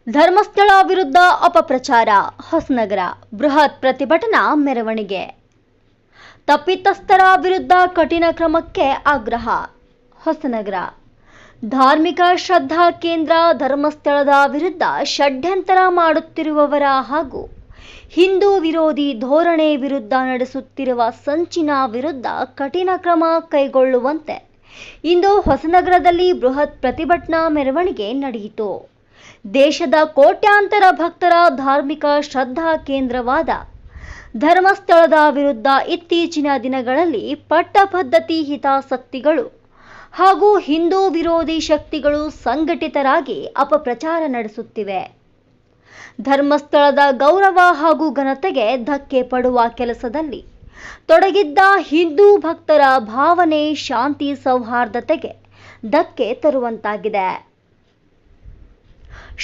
ಧರ್ಮಸ್ಥಳ ವಿರುದ್ಧ ಅಪಪ್ರಚಾರ, ಹೊಸನಗರ ಬೃಹತ್ ಪ್ರತಿಭಟನಾ ಮೆರವಣಿಗೆ. ತಪ್ಪಿತಸ್ಥರ ವಿರುದ್ಧ ಕಠಿಣ ಕ್ರಮಕ್ಕೆ ಆಗ್ರಹ, ಹೊಸನಗರ. ಧಾರ್ಮಿಕ ಶ್ರದ್ಧಾ ಕೇಂದ್ರ ಧರ್ಮಸ್ಥಳದ ವಿರುದ್ಧ ಷಡ್ಯಂತರ ಮಾಡುತ್ತಿರುವವರ ಹಾಗೂ ಹಿಂದೂ ವಿರೋಧಿ ಧೋರಣೆ ವಿರುದ್ಧ ನಡೆಸುತ್ತಿರುವ ಸಂಚಿನ ವಿರುದ್ಧ ಕಠಿಣ ಕ್ರಮ ಕೈಗೊಳ್ಳುವಂತೆ ಇಂದು ಹೊಸನಗರದಲ್ಲಿ ಬೃಹತ್ ಪ್ರತಿಭಟನಾ ಮೆರವಣಿಗೆ ನಡೆಯಿತು. ದೇಶದ ಕೋಟ್ಯಾಂತರ ಭಕ್ತರ ಧಾರ್ಮಿಕ ಶ್ರದ್ಧಾ ಕೇಂದ್ರವಾದ ಧರ್ಮಸ್ಥಳದ ವಿರುದ್ಧ ಇತ್ತೀಚಿನ ದಿನಗಳಲ್ಲಿ ಪಟ್ಟಪದ್ಧತಿ ಹಿತಾಸಕ್ತಿಗಳು ಹಾಗೂ ಹಿಂದೂ ವಿರೋಧಿ ಶಕ್ತಿಗಳು ಸಂಘಟಿತರಾಗಿ ಅಪಪ್ರಚಾರ ನಡೆಸುತ್ತಿವೆ. ಧರ್ಮಸ್ಥಳದ ಗೌರವ ಹಾಗೂ ಘನತೆಗೆ ಧಕ್ಕೆ ಪಡುವ ಕೆಲಸದಲ್ಲಿ ತೊಡಗಿದ್ದ ಹಿಂದೂ ಭಕ್ತರ ಭಾವನೆ, ಶಾಂತಿ, ಸೌಹಾರ್ದತೆಗೆ ಧಕ್ಕೆ ತರುವಂತಾಗಿದೆ.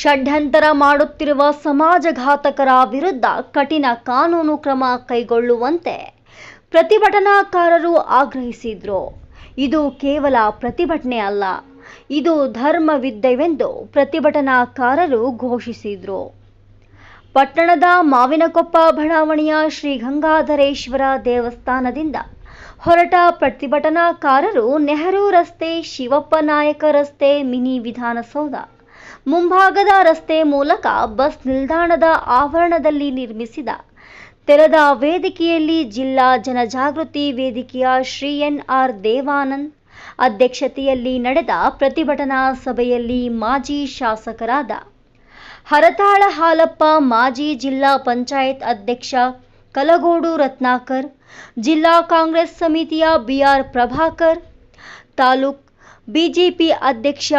ಷಡ್ಯಂತರ ಮಾಡುತ್ತಿರುವ ಸಮಾಜಘಾತಕರ ವಿರುದ್ಧ ಕಠಿಣ ಕಾನೂನು ಕ್ರಮ ಕೈಗೊಳ್ಳುವಂತೆ ಪ್ರತಿಭಟನಾಕಾರರು ಆಗ್ರಹಿಸಿದ್ರು. ಇದು ಕೇವಲ ಪ್ರತಿಭಟನೆ ಅಲ್ಲ, ಇದು ಧರ್ಮವಿದ್ದವೆಂದು ಪ್ರತಿಭಟನಾಕಾರರು ಘೋಷಿಸಿದ್ರು. ಪಟ್ಟಣದ ಮಾವಿನಕೊಪ್ಪ ಬಡಾವಣೆಯ ಶ್ರೀ ಗಂಗಾಧರೇಶ್ವರ ದೇವಸ್ಥಾನದಿಂದ ಹೊರಟ ಪ್ರತಿಭಟನಾಕಾರರು ನೆಹರು ರಸ್ತೆ, ಶಿವಪ್ಪ ನಾಯಕ ರಸ್ತೆ, ಮಿನಿ ವಿಧಾನಸೌಧ ಮುಂಭಾಗದ ರಸ್ತೆ ಮೂಲಕ ಬಸ್ ನಿಲ್ದಾಣದ ಆವರಣದಲ್ಲಿ ನಿರ್ಮಿಸಿದ ತೆರೆದ ವೇದಿಕೆಯಲ್ಲಿ ಜಿಲ್ಲಾ ಜನಜಾಗೃತಿ ವೇದಿಕೆಯ ಶ್ರೀ ಎನ್.ಆರ್. ದೇವಾನಂದ್ ಅಧ್ಯಕ್ಷತೆಯಲ್ಲಿ ನಡೆದ ಪ್ರತಿಭಟನಾ ಸಭೆಯಲ್ಲಿ ಮಾಜಿ ಶಾಸಕರಾದ ಹರತಾಳ ಹಾಲಪ್ಪ, ಮಾಜಿ ಜಿಲ್ಲಾ ಪಂಚಾಯತ್ ಅಧ್ಯಕ್ಷ ಕಲಗೋಡು ರತ್ನಾಕರ್, ಜಿಲ್ಲಾ ಕಾಂಗ್ರೆಸ್ ಸಮಿತಿಯ ಬಿ.ಆರ್. ಪ್ರಭಾಕರ್, ತಾಲೂಕ್ ಬಿಜೆಪಿ ಅಧ್ಯಕ್ಷ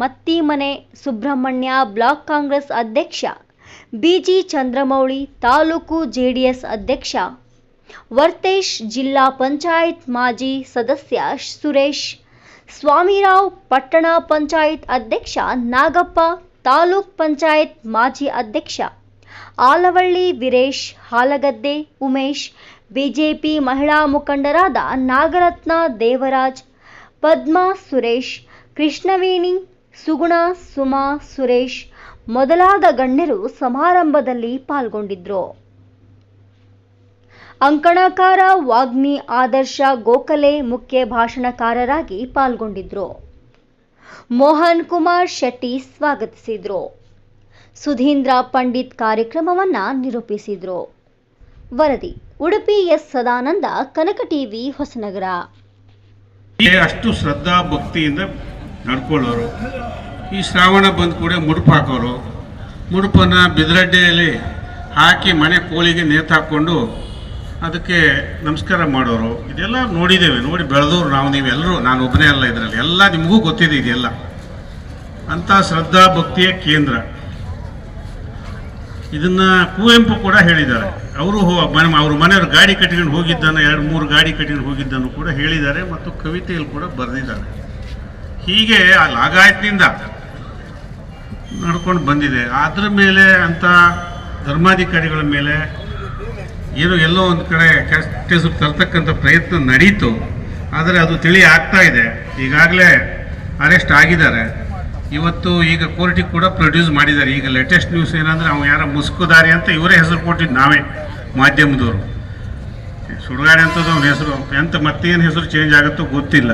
ಮತ್ತಿಮನೆ ಸುಬ್ರಹ್ಮಣ್ಯ, ಬ್ಲಾಕ್ ಕಾಂಗ್ರೆಸ್ ಅಧ್ಯಕ್ಷ ಬಿಜಿ ಚಂದ್ರಮೌಳಿ, ತಾಲೂಕು ಜೆಡಿಎಸ್ ಅಧ್ಯಕ್ಷ ವರ್ತೇಶ್, ಜಿಲ್ಲಾ ಪಂಚಾಯತ್ ಮಾಜಿ ಸದಸ್ಯ ಸುರೇಶ್ ಸ್ವಾಮಿರಾವ್, ಪಟ್ಟಣ ಪಂಚಾಯತ್ ಅಧ್ಯಕ್ಷ ನಾಗಪ್ಪ, ತಾಲೂಕ್ ಪಂಚಾಯತ್ ಮಾಜಿ ಅಧ್ಯಕ್ಷ ಆಲವಳ್ಳಿ ವೀರೇಶ್, ಹಾಲಗದ್ದೆ ಉಮೇಶ್, ಬಿಜೆಪಿ ಮಹಿಳಾ ಮುಖಂಡರಾದ ನಾಗರತ್ನ, ದೇವರಾಜ್, ಪದ್ಮಾ, ಸುರೇಶ್, ಕೃಷ್ಣವೇಣಿ, ಸುಗುಣ, ಸುಮಾ, ಸುರೇಶ್ ಮೊದಲಾದ ಗಣ್ಯರು ಸಮಾರಂಭದಲ್ಲಿ ಪಾಲ್ಗೊಂಡಿದ್ರು. ಅಂಕಣಕಾರ ವಾಗ್ಮಿ ಆದರ್ಶ ಗೋಖಲೆ ಮುಖ್ಯ ಭಾಷಣಕಾರರಾಗಿ ಪಾಲ್ಗೊಂಡಿದ್ರು. ಮೋಹನ್ ಕುಮಾರ್ ಶೆಟ್ಟಿ ಸ್ವಾಗತಿಸಿದ್ರು. ಸುಧೀಂದ್ರ ಪಂಡಿತ್ ಕಾರ್ಯಕ್ರಮವನ್ನ ನಿರೂಪಿಸಿದ್ರು. ವರದಿ ಉಡುಪಿ ಎಸ್ ಸದಾನಂದ, ಕನಕ ಟಿವಿ, ಹೊಸನಗರ. ಅಷ್ಟು ಶ್ರದ್ಧಾ ಭಕ್ತಿಯಿಂದ ನಡ್ಕೊಳ್ಳೋರು. ಈ ಶ್ರಾವಣ ಬಂದ ಕೂಡ ಮುಡುಪು ಹಾಕೋರು. ಮುಡುಪನ್ನು ಬಿದಿರಡ್ಡೆಯಲ್ಲಿ ಹಾಕಿ ಮನೆ ಕೋಳಿಗೆ ನೇತಾಕೊಂಡು ಅದಕ್ಕೆ ನಮಸ್ಕಾರ ಮಾಡೋರು. ಇದೆಲ್ಲ ನೋಡಿದ್ದೇವೆ, ನೋಡಿ ಬೆಳೆದವರು ನಾವು, ನೀವೆಲ್ಲರೂ. ನಾನು ಒಬ್ಬನೇ ಅಲ್ಲ, ಇದರಲ್ಲಿ ಎಲ್ಲ ನಿಮಗೂ ಗೊತ್ತಿದೆ. ಇದೆಲ್ಲ ಅಂಥ ಶ್ರದ್ಧಾ ಭಕ್ತಿಯ ಕೇಂದ್ರ. ಇದನ್ನು ಕುವೆಂಪು ಕೂಡ ಹೇಳಿದ್ದಾರೆ. ಅವರು ಅವ್ರ ಮನೆಯವ್ರು ಗಾಡಿ ಕಟ್ಕೊಂಡು ಹೋಗಿದ್ದಾನೆ, 2-3 ಗಾಡಿ ಕಟ್ಕೊಂಡು ಹೋಗಿದ್ದನ್ನು ಕೂಡ ಹೇಳಿದ್ದಾರೆ ಮತ್ತು ಕವಿತೆಯಲ್ಲಿ ಕೂಡ ಬರೆದಿದ್ದಾರೆ. ಹೀಗೆ ಆ ಲಾಗಾಯತ್ನಿಂದ ನಡ್ಕೊಂಡು ಬಂದಿದೆ. ಅದರ ಮೇಲೆ ಅಂಥ ಧರ್ಮಾಧಿಕಾರಿಗಳ ಮೇಲೆ ಎಲ್ಲೋ ಒಂದು ಕಡೆ ಕೆಟ್ಟ ಹೆಸರು ತರ್ತಕ್ಕಂಥ ಪ್ರಯತ್ನ ನಡೀತು. ಆದರೆ ಅದು ತಿಳಿ ಆಗ್ತಾ ಇದೆ. ಈಗಾಗಲೇ ಅರೆಸ್ಟ್ ಆಗಿದ್ದಾರೆ. ಇವತ್ತು ಈಗ ಕೋರ್ಟಿಗೆ ಕೂಡ ಪ್ರೊಡ್ಯೂಸ್ ಮಾಡಿದ್ದಾರೆ. ಈಗ ಲೇಟೆಸ್ಟ್ ನ್ಯೂಸ್ ಏನಂದರೆ ಅವ್ನು ಯಾರೋ ಮುಸ್ಕುದಾರಿ ಅಂತ ಇವರೇ ಹೆಸರು ಕೊಟ್ಟಿದ್ದು, ನಾವೇ ಮಾಧ್ಯಮದವರು. ಸುಡುಗಾಡಿ ಅಂತದ್ದು ಅವನ ಹೆಸರು, ಮತ್ತೇನು ಹೆಸರು ಚೇಂಜ್ ಆಗುತ್ತೋ ಗೊತ್ತಿಲ್ಲ.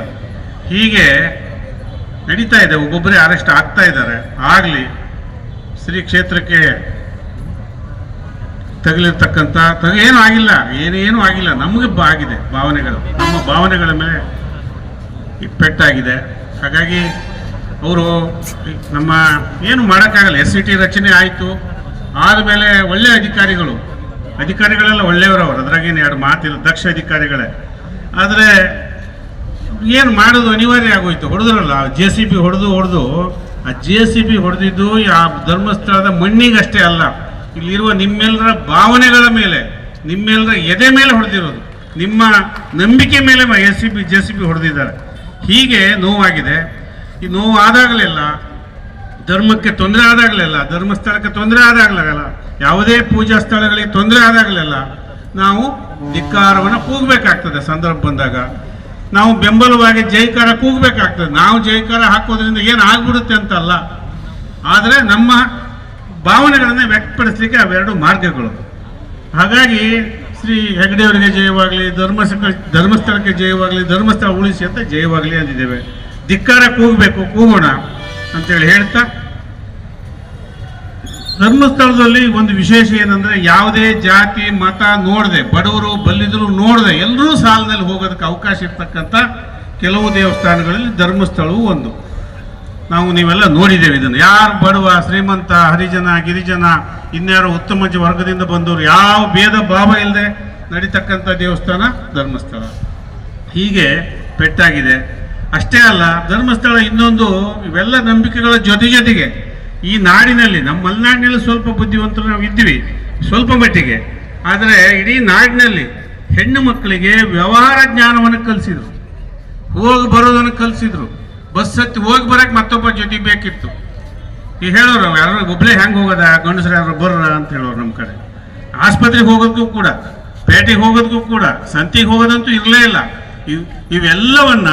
ಹೀಗೆ ನಡೀತಾ ಇದೆ. ಒಬ್ಬೊಬ್ಬರೇ ಅರೆಸ್ಟ್ ಆಗ್ತಾ ಇದ್ದಾರೆ. ಆಗಲಿ, ಶ್ರೀ ಕ್ಷೇತ್ರಕ್ಕೆ ತಗಲಿರ್ತಕ್ಕಂಥ ಏನೂ ಆಗಿಲ್ಲ, ಏನೇನೂ ಆಗಿಲ್ಲ. ನಮಗೆ ಆಗಿದೆ ಭಾವನೆಗಳು, ನಮ್ಮ ಭಾವನೆಗಳ ಮೇಲೆ ಪೆಟ್ಟಾಗಿದೆ. ಹಾಗಾಗಿ ಅವರು ನಮ್ಮ ಏನು ಮಾಡೋಕ್ಕಾಗಲ್ಲ. SCT ರಚನೆ ಆಯಿತು. ಆದಮೇಲೆ ಒಳ್ಳೆಯ ಅಧಿಕಾರಿಗಳೆಲ್ಲ ಒಳ್ಳೆಯವರು. ಅವರು ಅದ್ರಾಗೇನು 2 ಮಾತಿಲ್ಲ, ದಕ್ಷ ಅಧಿಕಾರಿಗಳೇ. ಆದರೆ ಏನು ಮಾಡೋದು ಅನಿವಾರ್ಯ ಆಗೋಯ್ತು. ಹೊಡೆದ್ರಲ್ಲ, JCB ಹೊಡೆದು ಆ JCB ಹೊಡೆದಿದ್ದು ಆ ಧರ್ಮಸ್ಥಳದ ಮಣ್ಣಿಗಷ್ಟೇ ಅಲ್ಲ, ಇಲ್ಲಿರುವ ನಿಮ್ಮೆಲ್ಲರ ಭಾವನೆಗಳ ಮೇಲೆ, ನಿಮ್ಮೆಲ್ಲರ ಎದೆ ಮೇಲೆ ಹೊಡೆದಿರೋದು. ನಿಮ್ಮ ನಂಬಿಕೆ ಮೇಲೆ JCB ಹೊಡೆದಿದ್ದಾರೆ. ಹೀಗೆ ನೋವಾಗಿದೆ. ಈ ನೋವು ಆದಾಗಲೆಲ್ಲ, ಧರ್ಮಕ್ಕೆ ತೊಂದರೆ ಆದಾಗಲೆಲ್ಲ, ಧರ್ಮಸ್ಥಳಕ್ಕೆ ತೊಂದರೆ ಆದಾಗಲೆಲ್ಲ, ಯಾವುದೇ ಪೂಜಾ ಸ್ಥಳಗಳಿಗೆ ತೊಂದರೆ ಆದಾಗಲೆಲ್ಲ ನಾವು ಧಿಕ್ಕಾರವನ್ನು ಕೂಗಬೇಕಾಗ್ತದೆ. ಸಂದರ್ಭ ಬಂದಾಗ ನಾವು ಬೆಂಬಲವಾಗಿ ಜೈಕಾರ ಕೂಗಬೇಕಾಗ್ತದೆ. ನಾವು ಜೈಕಾರ ಹಾಕೋದ್ರಿಂದ ಏನು ಆಗ್ಬಿಡುತ್ತೆ ಅಂತಲ್ಲ, ಆದರೆ ನಮ್ಮ ಭಾವನೆಗಳನ್ನು ವ್ಯಕ್ತಪಡಿಸಲಿಕ್ಕೆ ಅವೆರಡು ಮಾರ್ಗಗಳು. ಹಾಗಾಗಿ ಶ್ರೀ ಹೆಗ್ಡೆಯವರಿಗೆ ಜಯವಾಗಲಿ, ಧರ್ಮಸ್ಥಳಕ್ಕೆ ಜಯವಾಗಲಿ, ಧರ್ಮಸ್ಥಳ ಉಳಿಸಿ ಅಂತ ಜಯವಾಗಲಿ ಅಂದಿದ್ದೇವೆ. ಧಿಕ್ಕಾರ ಕೂಗೋಣ ಅಂತೇಳಿ ಹೇಳ್ತಾ, ಧರ್ಮಸ್ಥಳದಲ್ಲಿ ಒಂದು ವಿಶೇಷ ಏನಂದ್ರೆ ಯಾವುದೇ ಜಾತಿ ಮತ ನೋಡದೆ, ಬಡವರು ಬಲ್ಲಿದ್ರು ನೋಡದೆ ಎಲ್ಲರೂ ಸಾಲಿನಲ್ಲಿ ಹೋಗೋದಕ್ಕೆ ಅವಕಾಶ ಇರ್ತಕ್ಕಂಥ ಕೆಲವು ದೇವಸ್ಥಾನಗಳಲ್ಲಿ ಧರ್ಮಸ್ಥಳವು ಒಂದು. ನೀವೆಲ್ಲ ನೋಡಿದ್ದೇವೆ ಇದನ್ನು. ಯಾರು ಬಡವ ಶ್ರೀಮಂತ ಹರಿಜನ ಗಿರಿಜನ ಇನ್ಯಾರು ಉತ್ತಮ ವರ್ಗದಿಂದ ಬಂದವರು ಯಾವ ಭೇದ ಭಾವ ಇಲ್ಲದೆ ನಡೀತಕ್ಕಂಥ ದೇವಸ್ಥಾನ ಧರ್ಮಸ್ಥಳ. ಹೀಗೆ ಪೆಟ್ಟಾಗಿದೆ. ಅಷ್ಟೇ ಅಲ್ಲ, ಧರ್ಮಸ್ಥಳ ಇನ್ನೊಂದು ಇವೆಲ್ಲ ನಂಬಿಕೆಗಳ ಜೊತೆಗೆ ಈ ನಾಡಿನಲ್ಲಿ, ನಮ್ಮ ಮಲೆನಾಡಿನಲ್ಲಿ ಸ್ವಲ್ಪ ಬುದ್ಧಿವಂತರು ನಾವು ಇದ್ದೀವಿ ಸ್ವಲ್ಪ ಮಟ್ಟಿಗೆ, ಆದರೆ ಇಡೀ ನಾಡಿನಲ್ಲಿ ಹೆಣ್ಣು ಮಕ್ಕಳಿಗೆ ವ್ಯವಹಾರ ಜ್ಞಾನವನ್ನು ಕಲಿಸಿದ್ರು, ಹೋಗಿ ಬರೋದನ್ನು ಕಲಿಸಿದ್ರು. ಬಸ್ ಹತ್ತಿ ಹೋಗಿ ಬರಕ್ಕೆ ಮತ್ತೊಬ್ಬ ಜೊತೆ ಬೇಕಿತ್ತು. ಈಗ ಹೇಳೋರು ಯಾರು ಒಬ್ಬಳೇ ಹೆಂಗೆ ಹೋಗೋದ, ಗಂಡಸರು ಯಾರು ಬರ್ರ ಅಂತ ಹೇಳೋರು. ನಮ್ಮ ಕಡೆ ಆಸ್ಪತ್ರೆಗೆ ಹೋಗೋದಕ್ಕೂ ಕೂಡ, ಪೇಟೆಗೆ ಹೋಗೋದಕ್ಕೂ ಕೂಡ, ಸಂತಿಗೆ ಹೋಗೋದಂತೂ ಇರಲೇ ಇಲ್ಲ. ಇವೆಲ್ಲವನ್ನ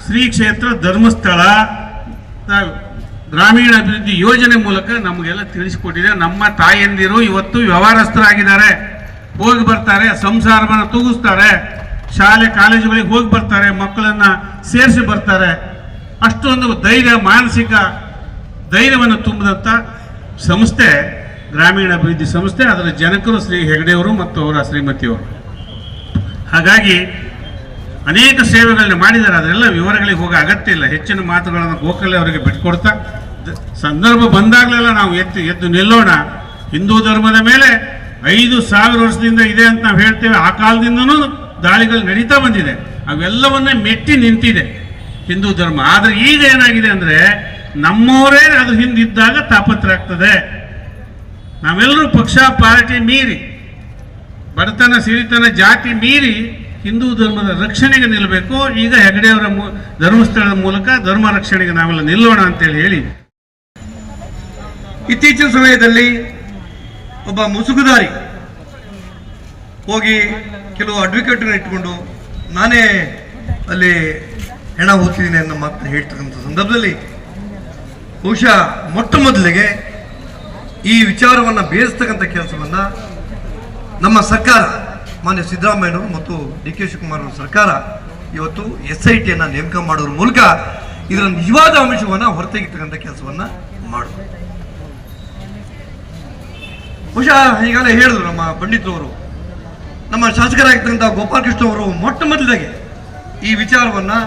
ಶ್ರೀ ಕ್ಷೇತ್ರ ಧರ್ಮಸ್ಥಳ ಗ್ರಾಮೀಣ ಅಭಿವೃದ್ಧಿ ಯೋಜನೆ ಮೂಲಕ ನಮಗೆಲ್ಲ ತಿಳಿಸಿಕೊಟ್ಟಿದೆ. ನಮ್ಮ ತಾಯಂದಿರು ಇವತ್ತು ವ್ಯವಹಾರಸ್ಥರಾಗಿದ್ದಾರೆ, ಹೋಗಿ ಬರ್ತಾರೆ, ಸಂಸಾರವನ್ನು ತೂಗಿಸ್ತಾರೆ, ಶಾಲೆ ಕಾಲೇಜುಗಳಿಗೆ ಹೋಗಿ ಬರ್ತಾರೆ, ಮಕ್ಕಳನ್ನ ಸೇರಿಸಿ ಬರ್ತಾರೆ. ಅಷ್ಟೊಂದು ಮಾನಸಿಕ ಧೈರ್ಯವನ್ನು ತುಂಬಿದಂಥ ಸಂಸ್ಥೆ ಗ್ರಾಮೀಣ ಅಭಿವೃದ್ಧಿ ಸಂಸ್ಥೆ. ಅದರ ಜನಕರು ಶ್ರೀ ಹೆಗ್ಡೆಯವರು ಮತ್ತು ಅವರ ಶ್ರೀಮತಿಯವರು. ಹಾಗಾಗಿ ಅನೇಕ ಸೇವೆಗಳನ್ನ ಮಾಡಿದ್ದಾರೆ. ಅದರೆಲ್ಲ ವಿವರಗಳಿಗೆ ಹೋಗೋ ಅಗತ್ಯ ಇಲ್ಲ. ಹೆಚ್ಚಿನ ಮಾತುಗಳನ್ನು ಗೋಖಲೆ ಅವರಿಗೆ ಬಿಟ್ಕೊಡ್ತಾ, ಸಂದರ್ಭ ಬಂದಾಗಲೆಲ್ಲ ನಾವು ಎದ್ದು ನಿಲ್ಲೋಣ. ಹಿಂದೂ ಧರ್ಮದ ಮೇಲೆ 5,000 ವರ್ಷದಿಂದ ಇದೆ ಅಂತ ನಾವು ಹೇಳ್ತೇವೆ. ಆ ಕಾಲದಿಂದನೂ ದಾಳಿಗಳು ನಡೀತಾ ಬಂದಿದೆ. ಅವೆಲ್ಲವನ್ನೇ ಮೆಟ್ಟಿ ನಿಂತಿದೆ ಹಿಂದೂ ಧರ್ಮ. ಆದರೆ ಈಗ ಏನಾಗಿದೆ ಅಂದರೆ, ನಮ್ಮವರೇ ಅದ್ರ ಹಿಂದಿದ್ದಾಗ ತಾಪತ್ರ ಆಗ್ತದೆ. ನಾವೆಲ್ಲರೂ ಪಕ್ಷ ಪಾರ್ಟಿ ಮೀರಿ, ಬಡತನ ಸಿರಿತನ ಜಾತಿ ಮೀರಿ ಹಿಂದೂ ಧರ್ಮದ ರಕ್ಷಣೆಗೆ ನಿಲ್ಲಬೇಕು. ಈಗ ಹೆಗ್ಡೆಯವರ ಧರ್ಮಸ್ಥಳದ ಮೂಲಕ ಧರ್ಮ ರಕ್ಷಣೆಗೆ ನಾವೆಲ್ಲ ನಿಲ್ಲೋಣ ಅಂತೇಳಿ ಹೇಳಿ, ಇತ್ತೀಚಿನ ಸಮಯದಲ್ಲಿ ಒಬ್ಬ ಮುಸುಗುದಾರಿ ಹೋಗಿ ಕೆಲವು ಅಡ್ವೊಕೇಟ್ನ ಇಟ್ಕೊಂಡು ನಾನೇ ಅಲ್ಲಿ ಹೆಣ ಹೋಗ್ತಿದ್ದೀನಿ ಅನ್ನೋ ಮಾತನ್ನು ಹೇಳ್ತಕ್ಕಂಥ ಸಂದರ್ಭದಲ್ಲಿ ಬಹುಶಃ ಮೊಟ್ಟ ಮೊದಲಿಗೆ ಈ ವಿಚಾರವನ್ನು ಬೇಯಿಸ್ತಕ್ಕಂಥ ಕೆಲಸವನ್ನು ನಮ್ಮ ಸರ್ಕಾರ, ಮಾನ್ಯ ಸಿದ್ದರಾಮಯ್ಯನವರು ಮತ್ತು ಡಿ.ಕೆ. ಶಿವಕುಮಾರ್ ಅವರ ಸರ್ಕಾರ ಇವತ್ತು SIT ನೇಮಕ ಮಾಡೋದ್ರ ಮೂಲಕ ಇದರ ನಿಜವಾದ ಅಂಶವನ್ನು ಹೊರತೆಗೆತಕ್ಕಂಥ ಕೆಲಸವನ್ನು ಮಾಡೋದು. ಬಹುಶಃ ಈಗಾಗಲೇ ಹೇಳಿದ್ರು ನಮ್ಮ ಪಂಡಿತರವರು, ನಮ್ಮ ಶಾಸಕರಾಗಿರ್ತಕ್ಕಂಥ ಗೋಪಾಲಕೃಷ್ಣ ಅವರು ಮೊಟ್ಟ ಮೊದಲಿಗೆ ಈ ವಿಚಾರವನ್ನು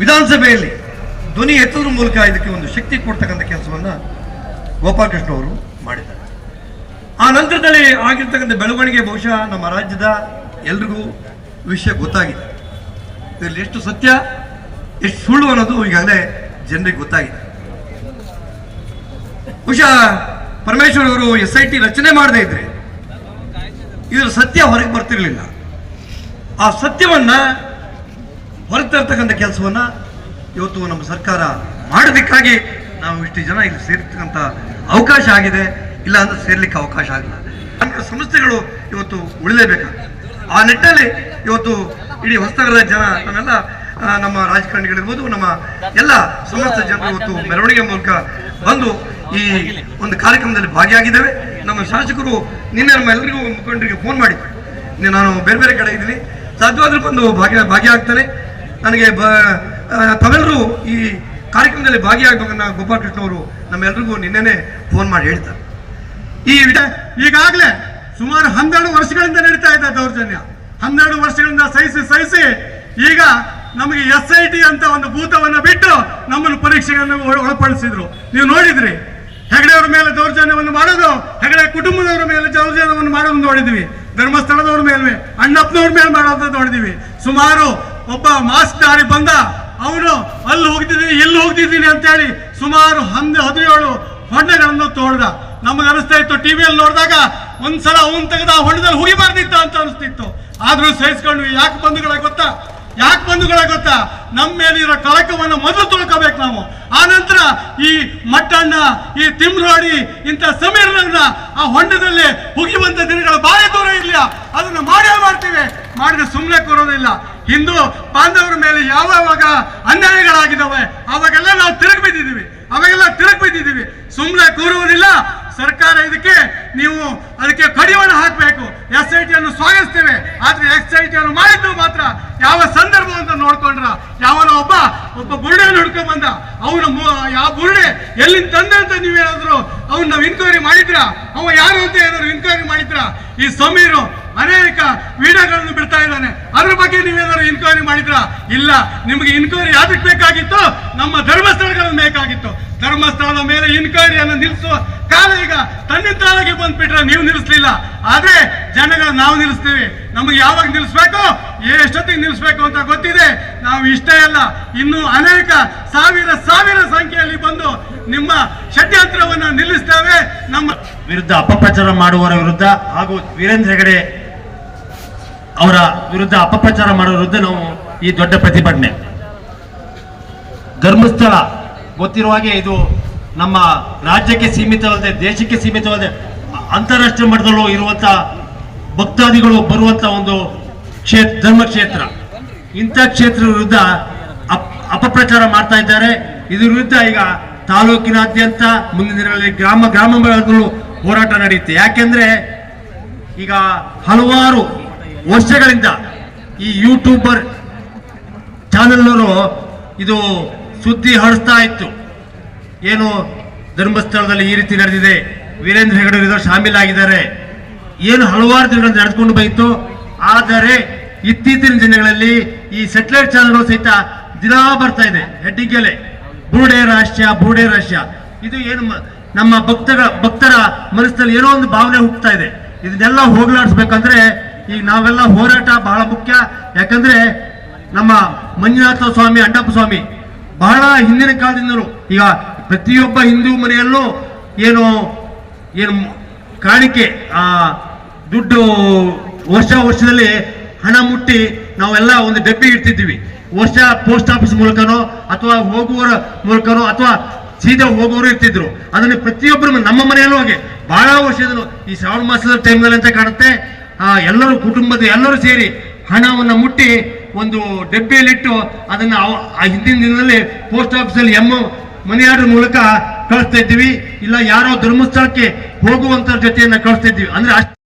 ವಿಧಾನಸಭೆಯಲ್ಲಿ ಧ್ವನಿ ಎತ್ತುವುದ್ರ ಮೂಲಕ ಇದಕ್ಕೆ ಒಂದು ಶಕ್ತಿ ಕೊಡ್ತಕ್ಕಂಥ ಕೆಲಸವನ್ನು ಗೋಪಾಲಕೃಷ್ಣ ಅವರು ಮಾಡಿದ್ದಾರೆ. ಆ ನಂತರದಲ್ಲಿ ಆಗಿರ್ತಕ್ಕಂಥ ಬೆಳವಣಿಗೆ ಬಹುಶಃ ನಮ್ಮ ರಾಜ್ಯದ ಎಲ್ರಿಗೂ ವಿಷಯ ಗೊತ್ತಾಗಿದೆ. ಇದರಲ್ಲಿ ಎಷ್ಟು ಸತ್ಯ ಎಷ್ಟು ಸುಳ್ಳು ಅನ್ನೋದು ಈಗಾಗಲೇ ಜನರಿಗೆ ಗೊತ್ತಾಗಿದೆ. ಬಹುಶಃ ಪರಮೇಶ್ವರ್ ಅವರು SIT ರಚನೆ ಮಾಡದೇ ಇದ್ರೆ ಇದರ ಸತ್ಯ ಹೊರಗೆ ಬರ್ತಿರ್ಲಿಲ್ಲ. ಆ ಸತ್ಯವನ್ನ ಹೊರಗೆ ತರ್ತಕ್ಕಂಥ ಕೆಲಸವನ್ನ ಇವತ್ತು ನಮ್ಮ ಸರ್ಕಾರ ಮಾಡೋದಕ್ಕಾಗಿ ನಾವು ಇಷ್ಟು ಜನ ಇಲ್ಲಿ ಸೇರ್ತಕ್ಕಂಥ ಅವಕಾಶ ಆಗಿದೆ. ಇಲ್ಲ ಅಂದ್ರೆ ಸೇರ್ಲಿಕ್ಕೆ ಅವಕಾಶ ಆಗಿಲ್ಲ. ಸಂಸ್ಥೆಗಳು ಇವತ್ತು ಉಳಿಲೇಬೇಕಾಗ್ತದೆ. ಆ ನಿಟ್ಟಿನಲ್ಲಿ ಇವತ್ತು ಇಡೀ ಹೊಸನಗರದ ಜನ, ನಮ್ಮೆಲ್ಲ ನಮ್ಮ ರಾಜಕಾರಣಿಗಳಿರ್ಬೋದು, ನಮ್ಮ ಎಲ್ಲ ಸಮಸ್ತ ಜನರು ಇವತ್ತು ಮೆರವಣಿಗೆ ಮೂಲಕ ಬಂದು ಈ ಒಂದು ಕಾರ್ಯಕ್ರಮದಲ್ಲಿ ಭಾಗಿಯಾಗಿದ್ದೇವೆ. ನಮ್ಮ ಶಾಸಕರು ನಿನ್ನೆ ನಮ್ಮ ಎಲ್ಲರಿಗೂ ಮುಖಂಡರಿಗೆ ಫೋನ್ ಮಾಡಿದ್ರು, ನಾನು ಬೇರೆ ಬೇರೆ ಕಡೆ ಇದ್ದೀನಿ, ಸಾಧ್ಯವಾದ್ರೂ ಬಂದು ಭಾಗಿಯಾಗ್ತಾನೆ, ನನಗೆ ತಾವೆಲ್ಲರೂ ಈ ಕಾರ್ಯಕ್ರಮದಲ್ಲಿ ಭಾಗಿಯಾಗಬೇಕನ್ನ ಗೋಪಾಲಕೃಷ್ಣ ಅವರು ನಮ್ಮೆಲ್ಲರಿಗೂ ನಿನ್ನೆನೆ ಫೋನ್ ಮಾಡಿ ಹೇಳ್ತಾರೆ. ಈಗಾಗಲೇ ಸುಮಾರು 12 ವರ್ಷಗಳಿಂದ ನಡೀತಾ ಇದೆ ದೌರ್ಜನ್ಯ. 12 ವರ್ಷಗಳಿಂದ ಸಹಿಸಿ ಈಗ ನಮಗೆ SIT ಅಂತ ಒಂದು ಭೂತವನ್ನ ಬಿಟ್ಟು ನಮ್ಮನ್ನು ಪರೀಕ್ಷೆಯನ್ನು ಒಳಪಡಿಸಿದ್ರು. ನೀವು ನೋಡಿದ್ರಿ, ಹೆಗಡೆಯವರ ಮೇಲೆ ದೌರ್ಜನ್ಯವನ್ನು ಮಾಡೋದು, ಹೆಗಡೆ ಕುಟುಂಬದವರ ಮೇಲೆ ದೌರ್ಜನ್ಯವನ್ನು ಮಾಡೋದು ನೋಡಿದ್ವಿ. ಧರ್ಮಸ್ಥಳದವ್ರ ಮೇಲೆ, ಅಣ್ಣಪ್ಪನವ್ರ ಮೇಲೆ ಮಾಡೋದು ನೋಡಿದ್ವಿ. ಸುಮಾರು ಒಬ್ಬ ಮಾಸ್ಕ್ ದಾರಿ ಬಂದ, ಅವನು ಅಲ್ಲಿ ಹೋಗ್ತಿದ್ದೀನಿ ಇಲ್ಲಿ ಹೋಗ್ತಿದ್ದೀನಿ ಅಂತೇಳಿ ಸುಮಾರು 17 ಹೊಂಡಗಳನ್ನು ತೋಡ್ದ. ನಮಗೆ ಅನಿಸ್ತಾ ಇತ್ತು, ಟಿವಿಯಲ್ಲಿ ನೋಡಿದಾಗ ಒಂದ್ಸಲ ಅವನ್ ತೆಗೆದ ಆ ಹೊಂಡದಲ್ಲಿ ಹುಗಿಬಾರ್ದಿತ್ತ ಅಂತ ಅನಿಸ್ತಿತ್ತು. ಆದ್ರೂ ಸಹಿಸ್ಕೊಂಡ್ವಿ. ಯಾಕೆ ಬಂಧುಗಳ ಗೊತ್ತಾ, ನಮ್ಮ ಮೇಲಿರೋ ಕಳಕವನ್ನು ಮೊದಲು ತೊಳ್ಕೋಬೇಕು ನಾವು. ಆ ನಂತರ ಈ ಮಟ್ಟಣ್ಣ, ಈ ತಿಮ್ರೋಡಿ, ಇಂಥ ಸಮೀರನ್ನ ಆ ಹೊಂಡದಲ್ಲಿ ಹುಗಿಯುವಂತ ದಿನಗಳ ಬಾಳೆ ದೂರ ಇಲ್ಲ. ಅದನ್ನ ಮಾಡ್ತೀವಿ, ಮಾಡಿದ್ರೆ ಸುಮ್ಮನೆ ಕೂರೋದಿಲ್ಲ. ಹಿಂದೂ ಬಾಂಧವರ ಮೇಲೆ ಯಾವಾಗ ಅನ್ಯಾಯಗಳಾಗಿದ್ದಾವೆ ಅವಾಗೆಲ್ಲ ನಾವು ತಿರುಗಿ ಬಿದ್ದಿದ್ದೀವಿ. ಅವಾಗೆಲ್ಲ ತಿರುಗಿ ಬಿದ್ದಿದ್ದೀವಿ. ಸುಮ್ಮನೆ ಕೂರುವುದಿಲ್ಲ. ಸರ್ಕಾರ ಅದಕ್ಕೆ ಕಡಿವಾಣ ಹಾಕಬೇಕು. SIT ಅನ್ನು ಸ್ವಾಗತಿಸ್ತೇವೆ. ಆದ್ರೆ SIT ಅನ್ನು ಮಾಡಿದ್ದು ಮಾತ್ರ ಯಾವ ಸಂದರ್ಭ ಅಂತ ನೋಡ್ಕೊಂಡ್ರ, ಯಾವನ ಒಬ್ಬ ಬುರುಡೆಯನ್ನು ಹಿಡ್ಕೊಂಡ್ ಬಂದ, ಅವನ ಯಾವ ಬುರುಡೆ ಎಲ್ಲಿಂದ ತಂದೆ ಅಂತ ನೀವೇನಾದ್ರು ಅವ್ನು ನಾವು ಇನ್ಕ್ವೈರಿ ಮಾಡಿದ್ರ, ಅವ ಯಾರು ಅಂತ ಏನಾದ್ರು ಇನ್ಕ್ವೈರಿ ಮಾಡಿದ್ರ? ಈ ಸಮೀರು ಅನೇಕ ವಿಡಿಯೋಗಳನ್ನು ಬಿಡ್ತಾ ಇದ್ದಾನೆ, ಅದ್ರ ಬಗ್ಗೆ ನೀವೇನಾದ್ರು ಇನ್ಕ್ವೈರಿ ಮಾಡಿದ್ರ? ಇಲ್ಲ. ನಿಮ್ಗೆ ಇನ್ಕ್ವೈರಿ ಯಾವ್ದಕ್ಕೆ ಬೇಕಾಗಿತ್ತು? ನಮ್ಮ ಧರ್ಮಸ್ಥಳಗಳನ್ನು ಬೇಕಾಗಿತ್ತು. ಧರ್ಮಸ್ಥಳದ ಮೇಲೆ ಇನ್ಕ್ವೈರಿಯನ್ನು ನಿಲ್ಲಿಸುವ ಕಾಲ ಈಗ ತನ್ನಿಂತಾಗಿ ಬಂದ್ಬಿಟ್ರೆ ನೀವು ನಿಲ್ಲಿಸ್ಲಿಲ್ಲ. ಆದ್ರೆ ಜನಗಳು ನಾವು ನಿಲ್ಲಿಸ್ತೀವಿ. ನಮಗೆ ಯಾವಾಗ ನಿಲ್ಲಿಸ್ಬೇಕು, ಎಷ್ಟೊತ್ತಿಗೆ ನಿಲ್ಲಿಸ್ಬೇಕು ಅಂತ ಗೊತ್ತಿದೆ. ನಾವು ಇಷ್ಟೇ ಅಲ್ಲ, ಇನ್ನು ಅನೇಕ ಸಾವಿರ ಸಂಖ್ಯೆಯಲ್ಲಿ ಬಂದು ನಿಮ್ಮ ಷಡ್ಯಂತ್ರವನ್ನ ನಿಲ್ಲಿಸ್ತೇವೆ. ನಮ್ಮ ವಿರುದ್ಧ ಅಪಪ್ರಚಾರ ಮಾಡುವವರ ವಿರುದ್ಧ ಹಾಗೂ ವೀರೇಂದ್ರ ಹೆಗಡೆ ಅವರ ವಿರುದ್ಧ ಅಪಪ್ರಚಾರ ಮಾಡುವ ವಿರುದ್ಧ ನಾವು ಈ ದೊಡ್ಡ ಪ್ರತಿಭಟನೆ. ಧರ್ಮಸ್ಥಳ ಗೊತ್ತಿರುವ ಹಾಗೆ ಇದು ನಮ್ಮ ರಾಜ್ಯಕ್ಕೆ ಸೀಮಿತವಲ್ಲದೆ, ದೇಶಕ್ಕೆ ಸೀಮಿತವಲ್ಲದೆ, ಅಂತಾರಾಷ್ಟ್ರೀಯ ಮಟ್ಟದಲ್ಲೂ ಇರುವಂತ ಭಕ್ತಾದಿಗಳು ಬರುವಂತ ಒಂದು ಧರ್ಮಕ್ಷೇತ್ರ. ಇಂಥ ಕ್ಷೇತ್ರ ವಿರುದ್ಧ ಅಪಪ್ರಚಾರ ಮಾಡ್ತಾ ಇದ್ದಾರೆ. ಇದ್ರ ವಿರುದ್ಧ ಈಗ ತಾಲೂಕಿನಾದ್ಯಂತ ಮುಂದಿನ ದಿನಗಳಲ್ಲಿ ಗ್ರಾಮಗಳಲ್ಲೂ ಹೋರಾಟ ನಡೆಯುತ್ತೆ. ಯಾಕೆಂದ್ರೆ ಈಗ ಹಲವಾರು ವರ್ಷಗಳಿಂದ ಈ ಯೂಟ್ಯೂಬರ್ ಚಾನೆಲ್ನವರು ಇದು ಸುದ್ದಿ ಹರಿಸ್ತಾ ಇತ್ತು. ಏನು ಧರ್ಮಸ್ಥಳದಲ್ಲಿ ಈ ರೀತಿ ನಡೆದಿದೆ, ವೀರೇಂದ್ರ ಹೆಗಡೆ ಇದರ ಶಾಮೀಲಾಗಿದ್ದಾರೆ, ಏನು ಹಲವಾರು ದಿನಗಳಿಂದ ನಡೆದುಕೊಂಡು ಬಂತು. ಆದರೆ ಇತ್ತೀಚಿನ ದಿನಗಳಲ್ಲಿ ಈ ಸ್ಯಾಟಲೈಟ್ ಚಾನೆಲ್ಗಳು ಸಹಿತ ದಿನ ಬರ್ತಾ ಇದೆ ಹೆಡ್ಡಿಗೆಲೆ ಬುರುಡೆ ರಹಸ್ಯ. ಇದು ಏನು ನಮ್ಮ ಭಕ್ತರ ಮನಸ್ಸಿನಲ್ಲಿ ಏನೋ ಒಂದು ಭಾವನೆ ಹುಟ್ಟುತ್ತಾ ಇದೆ. ಇದನ್ನೆಲ್ಲ ಹೋಗಲಾಡಿಸ್ಬೇಕಂದ್ರೆ ಈಗ ನಾವೆಲ್ಲ ಹೋರಾಟ ಬಹಳ ಮುಖ್ಯ. ಯಾಕಂದ್ರೆ ನಮ್ಮ ಮಂಜುನಾಥ ಸ್ವಾಮಿ, ಅಣ್ಣಪ್ಪ ಸ್ವಾಮಿ ಬಹಳ ಹಿಂದಿನ ಕಾಲದಿಂದಲೂ ಈಗ ಪ್ರತಿಯೊಬ್ಬ ಹಿಂದೂ ಮನೆಯಲ್ಲೂ ಏನು ಕಾಣಿಕೆ ದುಡ್ಡು ವರ್ಷದಲ್ಲಿ ಹಣ ಮುಟ್ಟಿ ನಾವೆಲ್ಲ ಒಂದು ಡಬ್ಬಿ ಇಡ್ತಿದ್ವಿ. ವರ್ಷ ಪೋಸ್ಟ್ ಆಫೀಸ್ ಮೂಲಕನೋ ಅಥವಾ ಹೋಗುವವರ ಮೂಲಕನೋ ಅಥವಾ ಸೀದಾ ಹೋಗುವವರು ಇರ್ತಿದ್ರು. ಅದನ್ನ ಪ್ರತಿಯೊಬ್ಬರು ನಮ್ಮ ಮನೆಯಲ್ಲೂ ಹಾಗೆ ಬಹಳ ವರ್ಷದಲ್ಲೂ ಈ ಶ್ರಾವಣ ಮಾಸದ ಟೈಮ್ನಲ್ಲಿ ಅಂತ ಕಾಣುತ್ತೆ, ಎಲ್ಲರೂ ಕುಟುಂಬದ ಎಲ್ಲರೂ ಸೇರಿ ಹಣವನ್ನು ಮುಟ್ಟಿ ಒಂದು ಡಬ್ಬಿಯಲ್ಲಿಟ್ಟು ಅದನ್ನ ಹಿಂದಿನ ದಿನದಲ್ಲಿ ಪೋಸ್ಟ್ ಆಫೀಸಲ್ಲಿ ಮನಿ ಆರ್ಡರ್ ಮೂಲಕ ಕಳಿಸ್ತಾ ಇದ್ದೀವಿ. ಇಲ್ಲ ಯಾರೋ ಧರ್ಮಸ್ಥಳಕ್ಕೆ ಹೋಗುವಂತ ಜೊತೆಯನ್ನ ಕಳಿಸ್ತಾ ಇದ್ದೀವಿ. ಅಂದ್ರೆ